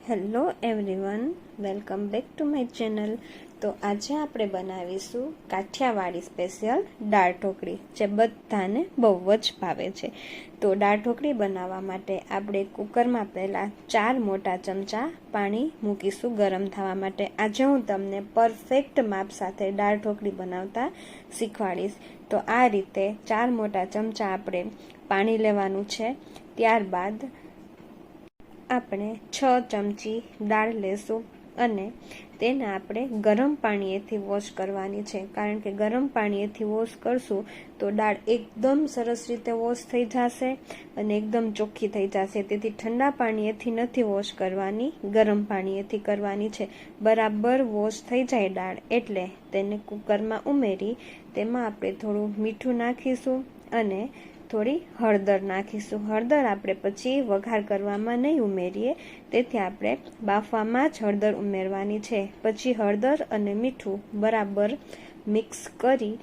Hello everyone, welcome back to my channel. તો આજે આપણે બનાવીશું કાઠિયાવાડી સ્પેશિયલ દાળ ઢોકળી, જે બધાને બહુ જ ભાવે છે। તો દાળ ઢોકળી બનાવવા માટે આપણે કુકરમાં પહેલાં 4 મોટા ચમચા પાણી મૂકીશું ગરમ થવા માટે। આજે હું તમને પરફેક્ટ માપ સાથે દાળ ઢોકળી બનાવતા શીખવાડીશ। તો આ રીતે 4 મોટા ચમચા આપણે પાણી લેવાનું છે। ત્યારબાદ આપણે 6 ચમચી દાળ લેશું અને તેને આપણે ગરમ પાણીએથી વોશ કરવાની છે, કારણ કે ગરમ પાણીએથી વોશ કરશું તો દાળ એકદમ સરસ રીતે વોશ થઈ જશે અને એકદમ ચોખ્ખી થઈ જશે। તેથી ઠંડા પાણીએથી નથી વોશ કરવાની, ગરમ પાણીએથી કરવાની છે। બરાબર વોશ થઈ જાય દાળ એટલે તેને કુકરમાં ઉમેરી તેમાં આપણે થોડું મીઠું નાખીશું અને થોડી હળદર નાખીશું। હળદર આપણે પછી વઘાર કરવામાં નહીં ઉમેરીએ, તેથી આપણે બાફવામાં જ હળદર ઉમેરવાની છે। પછી હળદર અને મીઠું બરાબર મિક્સ કરી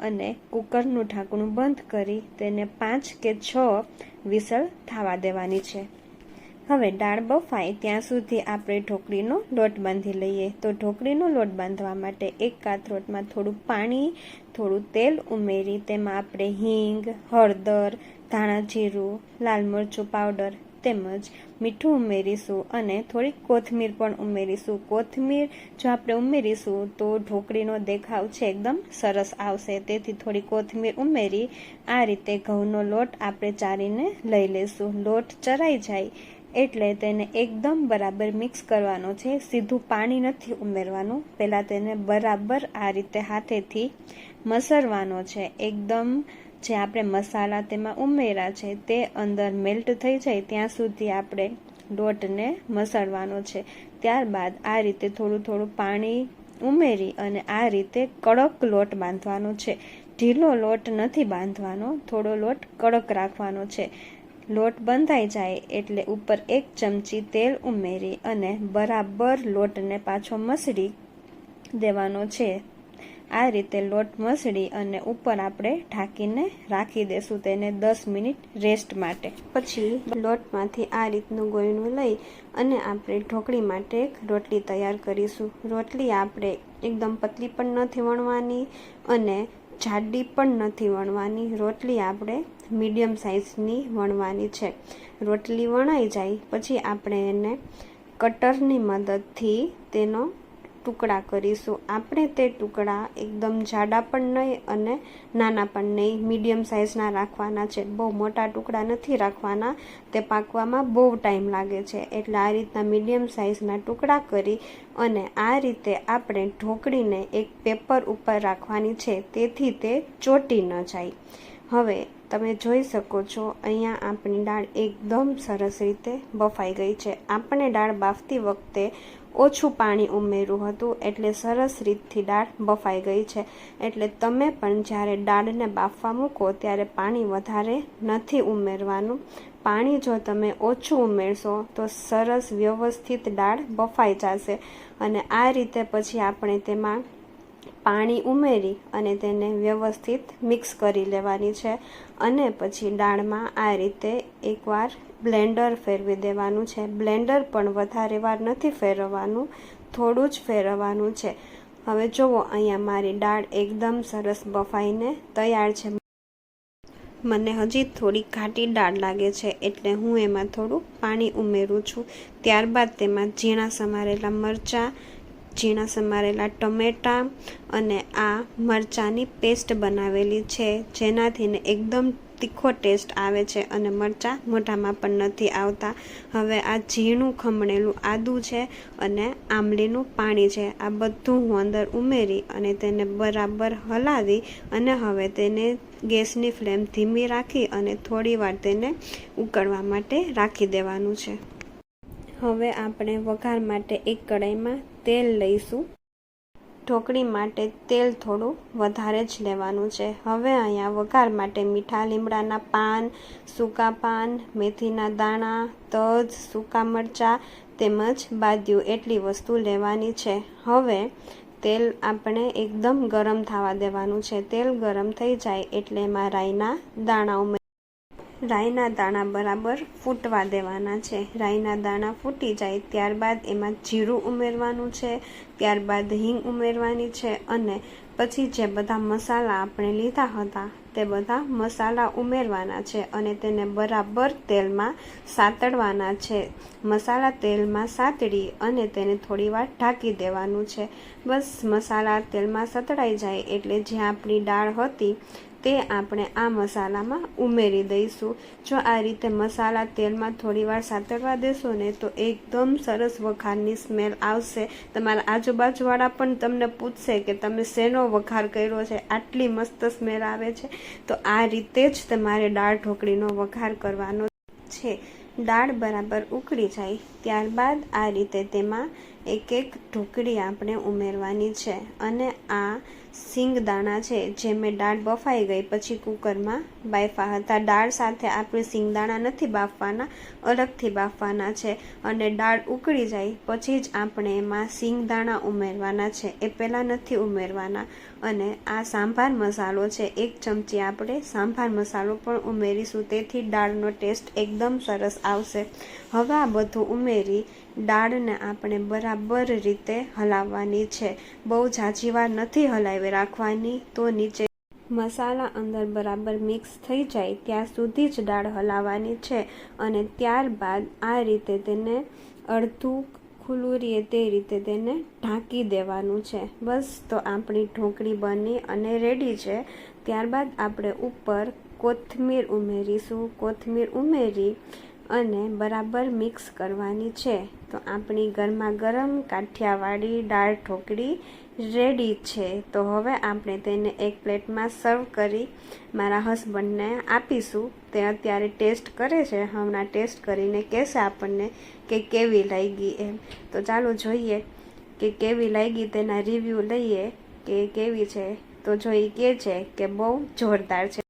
અને કુકરનું ઢાંકણું બંધ કરી તેને 5 કે 6 વિસલ થવા દેવાની છે। હવે દાળ બફાય ત્યાં સુધી આપણે ઢોકળીનો લોટ બાંધી લઈએ। તો ઢોકળીનો લોટ બાંધવા માટે એક કાથરોટમાં થોડું પાણી, થોડું તેલ ઉમેરી તેમાં આપણે હિંગ, હળદર, ધાણા જીરું, લાલ મરચું પાવડર તેમજ મીઠું ઉમેરીશું અને થોડી કોથમીર પણ ઉમેરીશું। કોથમીર જો આપણે ઉમેરીશું તો ઢોકળીનો દેખાવ છે એકદમ સરસ આવશે, તેથી થોડી કોથમીર ઉમેરી આ રીતે ઘઉંનો લોટ આપણે ચારીને લઈ લેશું। લોટ ચરાઈ જાય એટલે તેને એકદમ બરાબર મિક્સ કરવાનો છે, સીધું પાણી નથી ઉમેરવાનું। પહેલાં તેને બરાબર આ રીતે હાથેથી મસળવાનો છે। એકદમ જે આપણે મસાલા તેમાં ઉમેર્યા છે તે અંદર મેલ્ટ થઈ જાય ત્યાં સુધી આપણે લોટને મસળવાનો છે। ત્યારબાદ આ રીતે થોડું થોડું પાણી ઉમેરી અને આ રીતે કડક લોટ બાંધવાનો છે। ઢીલો લોટ નથી બાંધવાનો, થોડો લોટ કડક રાખવાનો છે। લોટ બંધાઈ જાય એટલે ઉપર 1 ચમચી તેલ ઉમેરી અને બરાબર લોટને પાછો મસળી દેવાનો છે। આ રીતે લોટ મસળી અને ઉપર આપણે ઢાંકીને રાખી દેશું તેને 10 મિનિટ રેસ્ટ માટે। પછી લોટમાંથી આ રીતનું ગોયણું લઈ અને આપણે ઢોકળી માટે એક રોટલી તૈયાર કરીશું। રોટલી આપણે એકદમ પતલી પણ નથી વણવાની અને જાડી પણ નથી વણવાની, રોટલી આપણે મીડિયમ સાઇઝની વણવાની છે। રોટલી વણાઈ જાય પછી આપણે એને કટરની મદદથી તેનો ટુકડા કરીશું। આપણે તે ટુકડા એકદમ જાડા પણ નહીં અને નાના પણ નહીં, મીડિયમ સાઇઝના રાખવાના છે। બહુ મોટા ટુકડા નથી રાખવાના, તે પાકવામાં બહુ ટાઈમ લાગે છે, એટલે આ રીતના મીડિયમ સાઇઝના ટુકડા કરી અને આ રીતે આપણે ઢોકળીને એક પેપર ઉપર રાખવાની છે, તેથી તે ચોંટી ન જાય। હવે તમે જોઈ શકો છો અહીંયા આપણી દાળ એકદમ સરસ રીતે બફાઈ ગઈ છે। આપણે દાળ બાફતી વખતે ઓછું પાણી ઉમેર્યું હતું એટલે સરસ રીતથી દાળ બફાઈ ગઈ છે। એટલે તમે પણ જ્યારે દાળને બાફવા મૂકો ત્યારે પાણી વધારે નથી ઉમેરવાનું। પાણી જો તમે ઓછું ઉમેરશો તો સરસ વ્યવસ્થિત દાળ બફાઈ જશે અને આ રીતે પછી આપણે તેમાં પાણી ઉમેરી અને તેને વ્યવસ્થિત મિક્સ કરી લેવાની છે અને પછી દાળમાં આ રીતે એકવાર બ્લેન્ડર ફેરવી દેવાનું છે। બ્લેન્ડર પણ વધારે વાર નથી ફેરવવાનું, થોડું જ ફેરવવાનું છે। હવે જુઓ અહીંયા મારી દાળ એકદમ સરસ બફાઈને તૈયાર છે। મને હજી થોડી ઘાટી દાળ લાગે છે એટલે હું એમાં થોડું પાણી ઉમેરું છું। ત્યારબાદ તેમાં ઝીણા સમારેલા મરચાં, ઝીણા સમારેલા ટમેટાં અને આ મરચાંની પેસ્ટ બનાવેલી છે, જેનાથીને એકદમ તીખો ટેસ્ટ આવે છે અને મરચાં મોઢામાં પણ નથી આવતા। હવે આ ઝીણું ખમણેલું આદું છે અને આંબલીનું પાણી છે, આ બધું હું અંદર ઉમેરી અને તેને બરાબર હલાવી અને હવે તેને ગેસની ફ્લેમ ધીમી રાખી અને થોડી વાર તેને ઉકળવા માટે રાખી દેવાનું છે। હવે આપણે વઘાર માટે એક કઢાઈમાં તેલ લઈશું। ઢોકળી માટે તેલ થોડું વધારે જ લેવાનું છે। હવે અહીંયા વઘાર માટે મીઠા લીમડાના પાન, સૂકા પાન, મેથીના દાણા, તજ, સૂકા મરચાં તેમજ બાદિયું એટલી વસ્તુ લેવાની છે। હવે તેલ આપણે એકદમ ગરમ થવા દેવાનું છે। તેલ ગરમ થઈ જાય એટલે એમાં રાઈના દાણા રાઈના દાણા બરાબર ફૂટવા દેવાના છે. રાઈના દાણા ફૂટી જાય ત્યારબાદ એમાં જીરું ઉમેરવાનું છે, ત્યારબાદ હિંગ ઉમેરવાની છે અને પછી જે બધા મસાલા આપણે લીધા હતા તે બધા મસાલા ઉમેરવાના છે અને તેને બરાબર તેલમાં સાતળવાના છે. મસાલા તેલમાં સાતળી અને તેને થોડીવાર ઢાંકી દેવાનું છે. બસ મસાલા તેલમાં સતળાઈ જાય એટલે જે આપણી દાળ હતી તે આપણે આ મસાલામાં ઉમેરી દઈશું. જો આ રીતે મસાલા તેલમાં થોડીવાર સાતળવા દેશો ને તો એકદમ સરસ વઘારની સ્મેલ આવશે. તમારા આજુબાજુવાળા પણ તમને પૂછશે કે તમે શેનો વઘાર કર્યો છે, આટલી મસ્ત સ્મેલ આવે છે. તો આ રીતે જ તમારે દાળ ઢોકળીનો વઘાર કરવાનો છે. દાળ બરાબર ઉકળી જાય ત્યારબાદ આ રીતે તેમાં એક એક ઢોકળી આપણે ઉમેરવાની છે અને આ સિંગદાણા છે જે મેં દાળ બફાઈ ગઈ પછી કુકરમાં બાફા હતા. દાળ સાથે આપણે સિંગદાણા નથી બાફવાના, અલગથી બાફવાના છે અને દાળ ઉકળી જાય પછી જ આપણે એમાં સિંગદાણા ઉમેરવાના છે, એ પહેલાં નથી ઉમેરવાના. અને આ સાંભાર મસાલો છે, 1 ચમચી આપણે સાંભાર મસાલો પણ ઉમેરીશું, તેથી દાળનો ટેસ્ટ એકદમ સરસ આવશે. હવે આ બધું ઉમેરી દાળને આપણે બરાબર રીતે હલાવવાની છે. બહુ ઝાઝી વાર નથી હલાવી રાખવાની, તો નીચે મસાલા અંદર બરાબર મિક્સ થઈ જાય ત્યાં સુધી જ દાળ હલાવવાની છે અને ત્યારબાદ આ રીતે તેને અડધું ખુલ્લું રહે તે રીતે તેને ઢાંકી દેવાનું છે. બસ, તો આપણી ઢોકળી બની અને રેડી છે. ત્યારબાદ આપણે ઉપર કોથમીર ઉમેરીશું. કોથમીર ઉમેરી અને બરાબર મિક્સ કરવાની છે. તો આપણી ગરમા ગરમ કાઠિયાવાડી દાળ ઢોકળી રેડી છે. તો હવે આપણે તેને એક પ્લેટમાં સર્વ કરી મારા હસબન્ડને આપીશું. તે અત્યારે ટેસ્ટ કરે છે, હમણાં ટેસ્ટ કરીને કહેશે આપણને કે કેવી લાગી એમ. તો ચાલો જોઈએ કે કેવી લાગી, તેના રિવ્યૂ લઈએ કે કેવી છે. તો જો એ કહે છે કે બહુ જોરદાર છે.